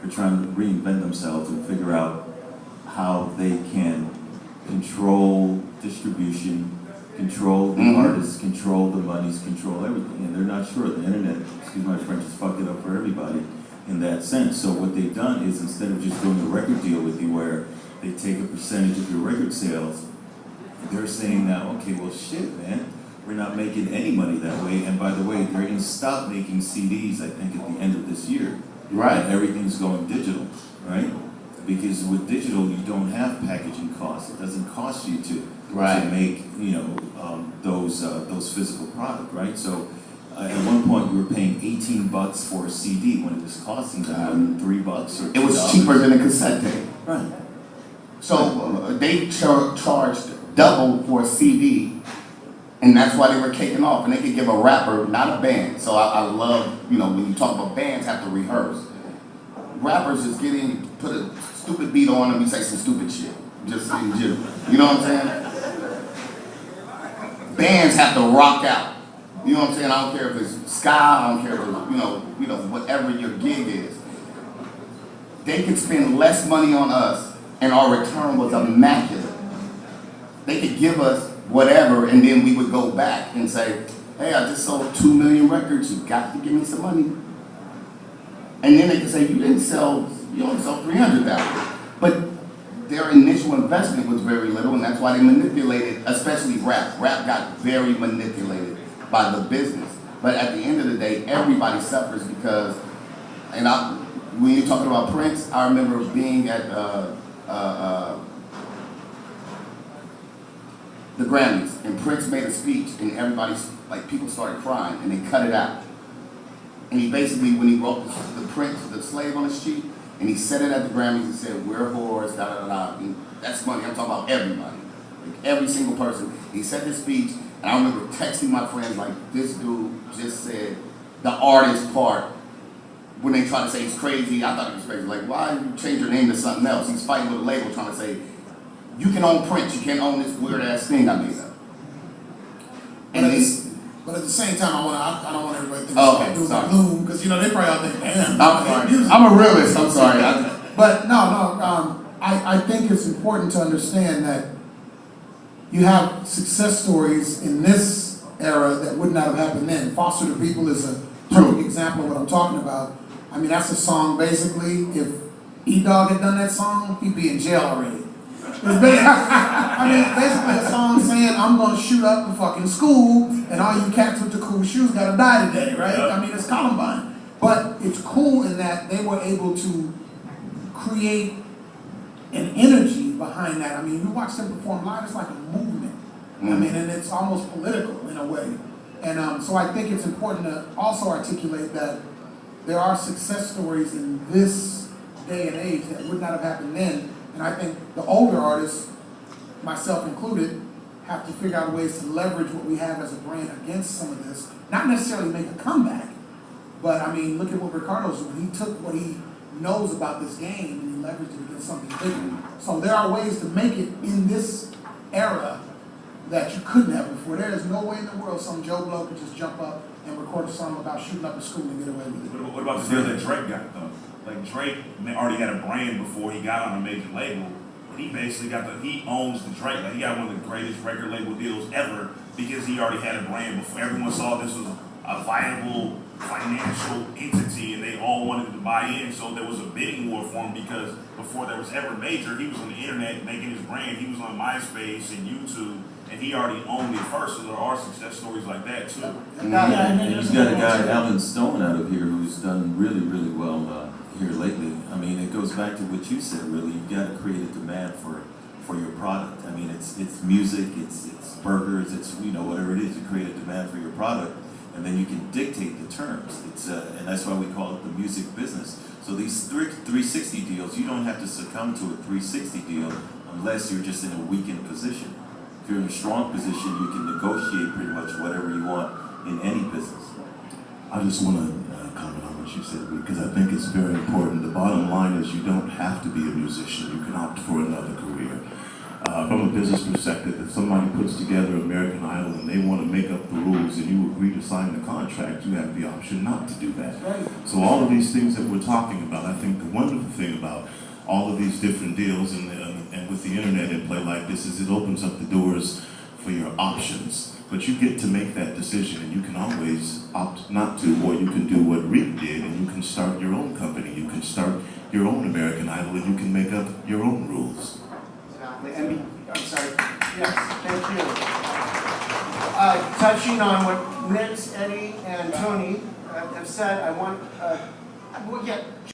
are trying to reinvent themselves and figure out how they can control distribution, control the artists, control the monies, control everything. And they're not sure. The internet, excuse my French, has fucked it up for everybody in that sense. So what they've done is, instead of just doing a record deal with you where they take a percentage of your record sales, they're saying now, okay, well shit, man, we're not making any money that way. And by the way, they're going to stop making CDs, I think, at the end of this year. Right. And everything's going digital, right? Because with digital, you don't have packaging costs. It doesn't cost you to make, you know, those physical product, right? So at one point, we were paying $18 for a CD when it was costing them $3 or $2. It was cheaper than a cassette tape. Right. So they charged double for a CD, and that's why they were kicking off. And they could give a rapper, not a band. So I love, you know, when you talk about bands have to rehearse. Rappers just get in, put a stupid beat on them, you say some stupid shit. Just in general. You know what I'm saying? Bands have to rock out. You know what I'm saying? I don't care if it's ska, I don't care if it's, you know, whatever your gig is. They could spend less money on us, and our return was immaculate. They could give us whatever, and then we would go back and say, hey, I just sold 2 million records, you got to give me some money. And then they could say, you only sold 300,000. But their initial investment was very little, and that's why they manipulated, especially rap. Rap got very manipulated by the business. But at the end of the day, everybody suffers because, and when you're talking about Prince, I remember being at the Grammys, and Prince made a speech, and everybody, like, people started crying, and they cut it out. And he basically, when he wrote the Prince, the Slave on the Street, and he said it at the Grammys, he said, we're whores, da da da da. And that's funny, I'm talking about everybody. Like, every single person. He said this speech, and I remember texting my friends, like, this dude just said the artist part. When they try to say he's crazy, I thought he was crazy. Like, why you change your name to something else? He's fighting with a label trying to say, you can own Prince, you can't own this weird-ass thing I made up. But at the same time, I don't want everybody to think okay, doom and gloom, because, you know, they probably all think, damn. I'm a realist, I'm sorry. But I think it's important to understand that you have success stories in this era that would not have happened then. Foster the People is a perfect example of what I'm talking about. I mean, that's a song, basically, if E-Dog had done that song, he'd be in jail already. Basically a song saying, I'm gonna shoot up the fucking school, and all you cats with the cool shoes gotta die today, right? I mean, it's Columbine. But it's cool in that they were able to create an energy behind that. I mean, you watch them perform live, it's like a movement. I mean, and it's almost political in a way. And so I think it's important to also articulate that there are success stories in this day and age that would not have happened then. And I think the older artists, myself included, have to figure out ways to leverage what we have as a brand against some of this. Not necessarily make a comeback, but I mean, look at what Ricardo's doing. He took what he knows about this game and he leveraged it against something bigger. So there are ways to make it in this era that you couldn't have before. There is no way in the world some Joe Blow could just jump up and record a song about shooting up a school and get away with it. What about the deal that Drake got, though? Like, Drake already had a brand before he got on a major label. He basically he owns the Drake. Like, he got one of the greatest record label deals ever because he already had a brand before. Everyone saw this was a viable financial entity and they all wanted to buy in. So there was a bidding war for him because before there was ever major, he was on the internet making his brand. He was on MySpace and YouTube. And he already owned it first, so there are success stories like that too. And he's got a guy, Alan Stone, out of here who's done really, really well here lately. I mean, it goes back to what you said, really. You've got to create a demand for your product. I mean, it's music, it's burgers, it's, you know, whatever it is. You create a demand for your product, and then you can dictate the terms. And that's why we call it the music business. So these 360 deals, you don't have to succumb to a 360 deal unless you're just in a weakened position. If you're in a strong position, you can negotiate pretty much whatever you want in any business. I just want to comment on what you said, because I think it's very important. The bottom line is you don't have to be a musician. You can opt for another career. From a business perspective, if somebody puts together American Idol and they want to make up the rules and you agree to sign the contract, you have the option not to do that. So all of these things that we're talking about, I think the wonderful all of these different deals and with the internet in play like this is it opens up the doors for your options. But you get to make that decision, and you can always opt not to, or you can do what Rick did, and you can start your own company. You can start your own American Idol, and you can make up your own rules. Exactly. And I'm sorry. Yes, thank you. Touching on what Nix, Eddie, and Tony have said, I want, well, yeah.